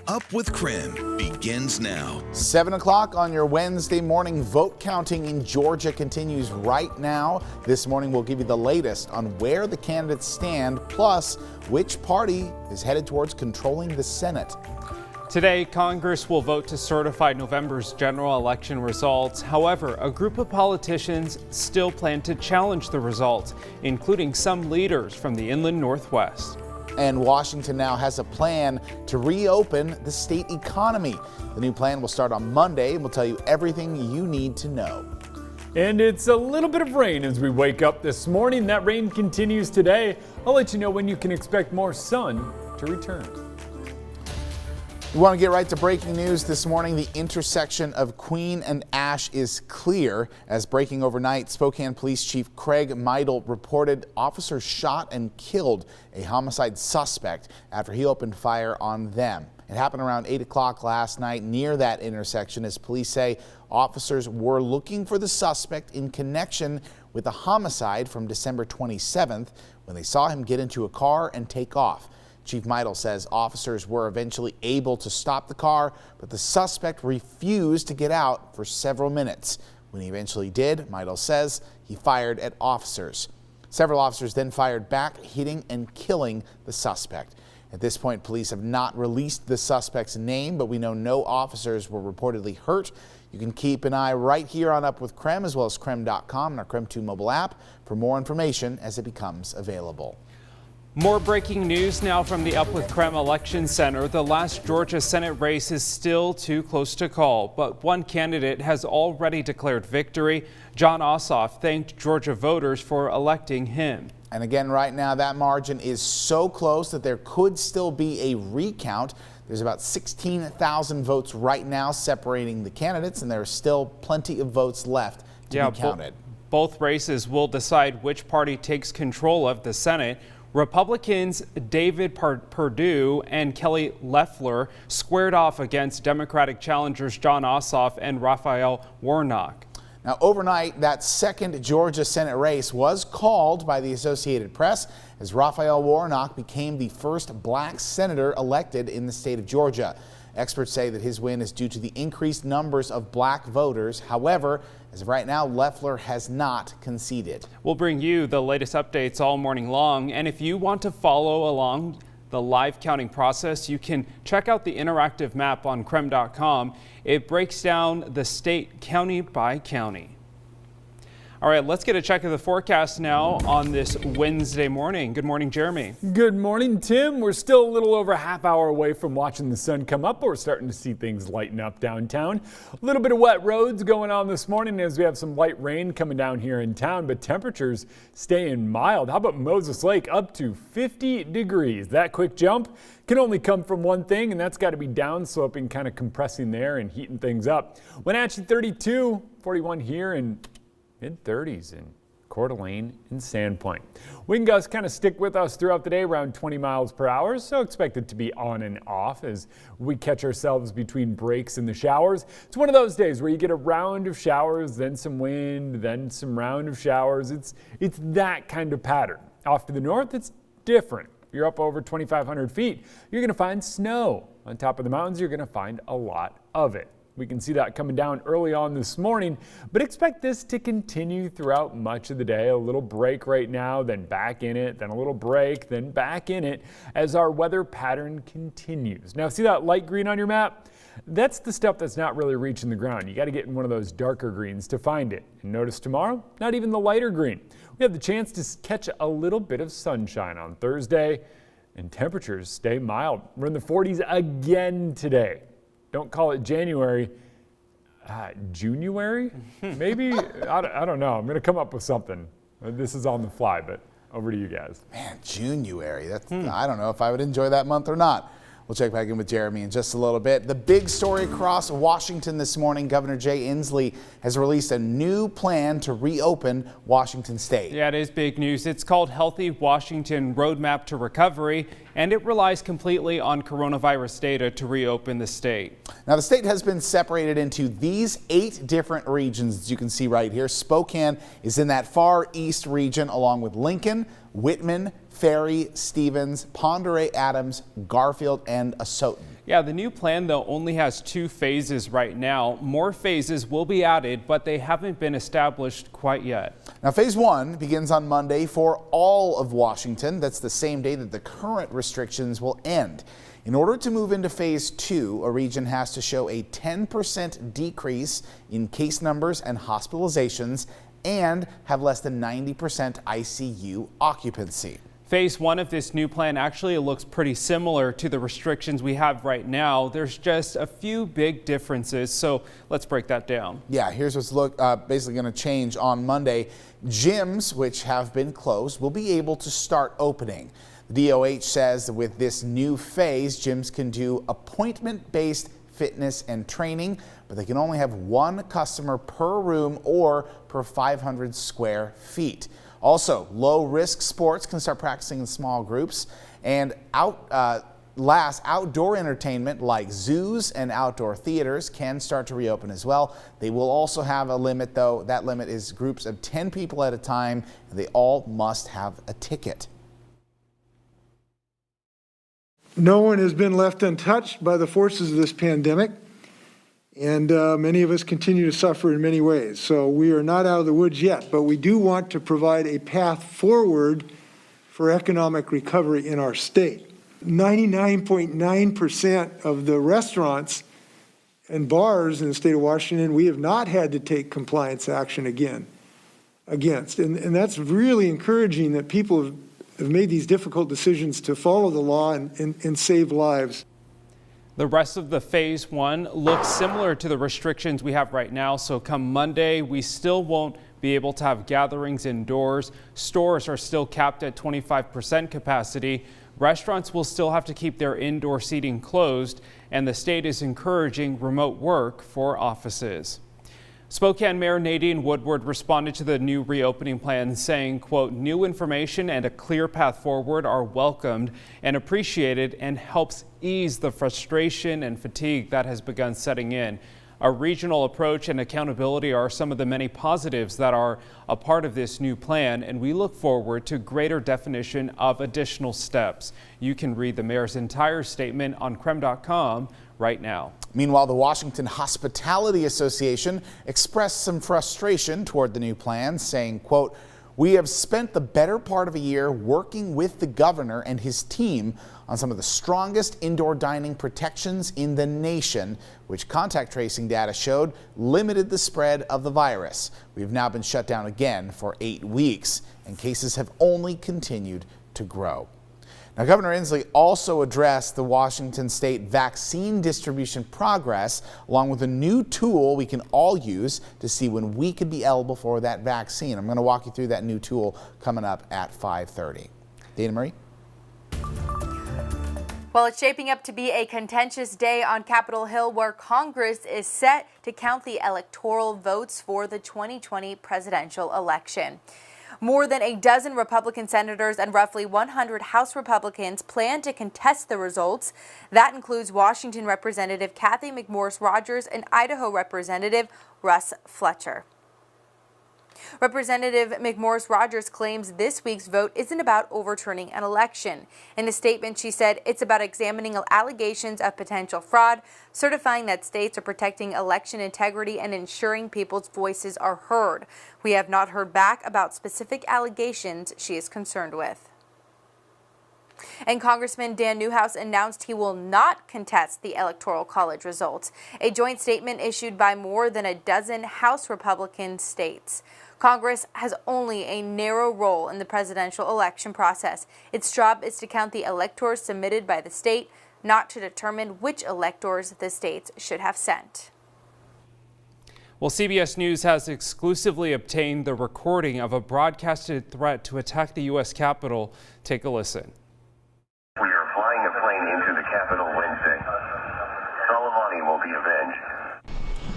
Up with KREM begins now. 7 o'clock on your Wednesday morning. Vote counting in Georgia continues right now. This morning we'll give you the latest on where the candidates stand, plus which party is headed towards controlling the Senate. Today, Congress will vote to certify November's general election results. However, a group of politicians still plan to challenge the results, including some leaders from the inland Northwest. And Washington now has a plan to reopen the state economy. The new plan will start on Monday and will tell you everything you need to know. And it's a little bit of rain as we wake up this morning. That rain continues today. I'll let you know when you can expect more sun to return. We want to get right to breaking news this morning. The intersection of Queen and Ash is clear. As breaking overnight, Spokane Police Chief Craig Meidel reported officers shot and killed a homicide suspect after he opened fire on them. It happened around 8 o'clock last night near that intersection, as police say officers were looking for the suspect in connection with a homicide from December 27th when they saw him get into a car and take off. Chief Meidel says officers were eventually able to stop the car, but the suspect refused to get out for several minutes. When he eventually did, Meidel says he fired at officers. Several officers then fired back, hitting and killing the suspect. At this point, police have not released the suspect's name, but we know no officers were reportedly hurt. You can keep an eye right here on Up with KREM, as well as KREM.com and our KREM 2 mobile app for more information as it becomes available. More breaking news now from the Up with KREM Election Center. The last Georgia Senate race is still too close to call, but one candidate has already declared victory. Jon Ossoff thanked Georgia voters for electing him. And again, right now, that margin is so close that there could still be a recount. There's about 16,000 votes right now separating the candidates, and there are still plenty of votes left to be counted. Both races will decide which party takes control of the Senate. Republicans David Perdue and Kelly Loeffler squared off against Democratic challengers Jon Ossoff and Raphael Warnock. Now, overnight, that second Georgia Senate race was called by the Associated Press as Raphael Warnock became the first black senator elected in the state of Georgia. Experts say that his win is due to the increased numbers of black voters. However, as of right now, Loeffler has not conceded. We'll bring you the latest updates all morning long. And if you want to follow along the live counting process, you can check out the interactive map on KREM.com. It breaks down the state county by county. All right, let's get a check of the forecast now on this Wednesday morning. Good morning, Jeremy. Good morning, Tim. We're still a little over a half hour away from watching the sun come up, but we're starting to see things lighten up downtown. A little bit of wet roads going on this morning as we have some light rain coming down here in town, but temperatures staying mild. How about Moses Lake up to 50 degrees? That quick jump can only come from one thing, and that's got to be downsloping, kind of compressing there and heating things up. Wenatchee 32, 41 here, and mid-30s in Coeur d'Alene and Sandpoint. Wind gusts kind of stick with us throughout the day around 20 miles per hour, so expect it to be on and off as we catch ourselves between breaks in the showers. It's one of those days where you get a round of showers, then some wind, then some round of showers. It's that kind of pattern. Off to the north, it's different. If you're up over 2,500 feet, you're going to find snow. On top of the mountains, you're going to find a lot of it. We can see that coming down early on this morning, but expect this to continue throughout much of the day. A little break right now, then back in it, then a little break, then back in it as our weather pattern continues. Now, see that light green on your map? That's the stuff that's not really reaching the ground. You got to get in one of those darker greens to find it. And notice tomorrow, not even the lighter green. We have the chance to catch a little bit of sunshine on Thursday, and temperatures stay mild. We're in the 40s again today. Don't call it January, January? Maybe, I don't know. I'm going to come up with something. This is on the fly, but over to you guys. Man, January, I don't know if I would enjoy that month or not. We'll check back in with Jeremy in just a little bit. The big story across Washington this morning, Governor Jay Inslee has released a new plan to reopen Washington State. Yeah, it is big news. It's called Healthy Washington Roadmap to Recovery, and it relies completely on coronavirus data to reopen the state. Now, the state has been separated into these 8 different regions, as you can see right here. Spokane is in that far east region, along with Lincoln, Whitman, Ferry, Stevens, Ponderay, Adams, Garfield, and Asotin. Yeah, the new plan, though, only has 2 phases right now. More phases will be added, but they haven't been established quite yet. Now, phase 1 begins on Monday for all of Washington. That's the same day that the current restrictions will end. In order to move into phase 2, a region has to show a 10% decrease in case numbers and hospitalizations and have less than 90% ICU occupancy. Phase 1 of this new plan actually looks pretty similar to the restrictions we have right now. There's just a few big differences, so let's break that down. Yeah, here's what's basically going to change on Monday. Gyms, which have been closed, will be able to start opening. The DOH says that with this new phase, gyms can do appointment-based fitness and training, but they can only have 1 customer per room or per 500 square feet. Also, low-risk sports can start practicing in small groups, and outdoor entertainment like zoos and outdoor theaters can start to reopen as well. They will also have a limit, though. That limit is groups of 10 people at a time, and they all must have a ticket. No one has been left untouched by the forces of this pandemic, and many of us continue to suffer in many ways. So we are not out of the woods yet, but we do want to provide a path forward for economic recovery in our state. 99.9% of the restaurants and bars in the state of Washington, we have not had to take compliance action against. And that's really encouraging that people have made these difficult decisions to follow the law and save lives. The rest of the phase 1 looks similar to the restrictions we have right now. So come Monday, we still won't be able to have gatherings indoors. Stores are still capped at 25% capacity. Restaurants will still have to keep their indoor seating closed, and the state is encouraging remote work for offices. Spokane Mayor Nadine Woodward responded to the new reopening plan saying, quote, "New information and a clear path forward are welcomed and appreciated and helps ease the frustration and fatigue that has begun setting in. A regional approach and accountability are some of the many positives that are a part of this new plan, and we look forward to greater definition of additional steps." You can read the mayor's entire statement on KREM.com right now. Meanwhile, the Washington Hospitality Association expressed some frustration toward the new plan, saying, quote, "We have spent the better part of a year working with the governor and his team on some of the strongest indoor dining protections in the nation, which contact tracing data showed limited the spread of the virus. We've now been shut down again for 8 weeks, and cases have only continued to grow." Now, Governor Inslee also addressed the Washington state vaccine distribution progress, along with a new tool we can all use to see when we could be eligible for that vaccine. I'm going to walk you through that new tool coming up at 5:30. Dana Marie? Well, it's shaping up to be a contentious day on Capitol Hill, where Congress is set to count the electoral votes for the 2020 presidential election. More than a dozen Republican senators and roughly 100 House Republicans plan to contest the results. That includes Washington Representative Kathy McMorris Rodgers and Idaho Representative Russ Fletcher. Representative McMorris Rodgers claims this week's vote isn't about overturning an election. In a statement, she said it's about examining allegations of potential fraud, certifying that states are protecting election integrity, and ensuring people's voices are heard. We have not heard back about specific allegations she is concerned with. And Congressman Dan Newhouse announced he will not contest the Electoral College results, a joint statement issued by more than a dozen House Republican states. Congress has only a narrow role in the presidential election process. Its job is to count the electors submitted by the state, not to determine which electors the states should have sent. Well, CBS News has exclusively obtained the recording of a broadcasted threat to attack the U.S. Capitol. Take a listen. We are flying a plane into the Capitol Wednesday. Soleimani will be avenged.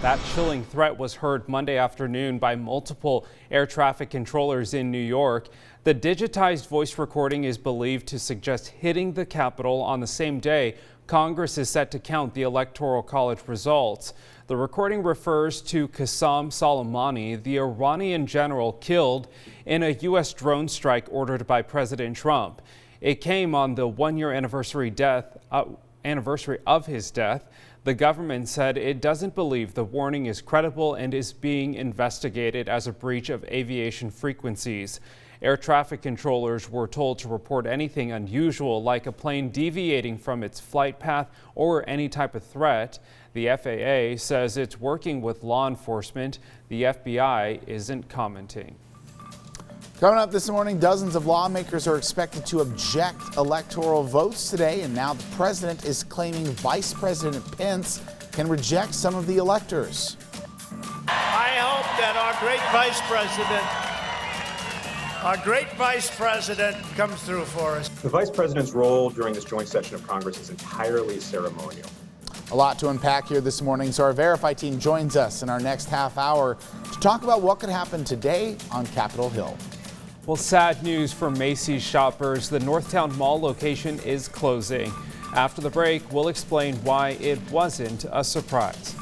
That chilling threat was heard Monday afternoon by multiple air traffic controllers in New York. The digitized voice recording is believed to suggest hitting the Capitol on the same day Congress is set to count the Electoral College results. The recording refers to Qasem Soleimani, the Iranian general killed in a U.S. drone strike ordered by President Trump. It came on the one-year anniversary of his death. The government said it doesn't believe the warning is credible and is being investigated as a breach of aviation frequencies. Air traffic controllers were told to report anything unusual, like a plane deviating from its flight path or any type of threat. The FAA says it's working with law enforcement. The FBI isn't commenting. Coming up this morning, dozens of lawmakers are expected to object electoral votes today, and now the president is claiming Vice President Pence can reject some of the electors. I hope that our great Vice President comes through for us. The Vice President's role during this joint session of Congress is entirely ceremonial. A lot to unpack here this morning, so our Verify team joins us in our next half hour to talk about what could happen today on Capitol Hill. Well, sad news for Macy's shoppers. The Northtown Mall location is closing. After the break, we'll explain why it wasn't a surprise.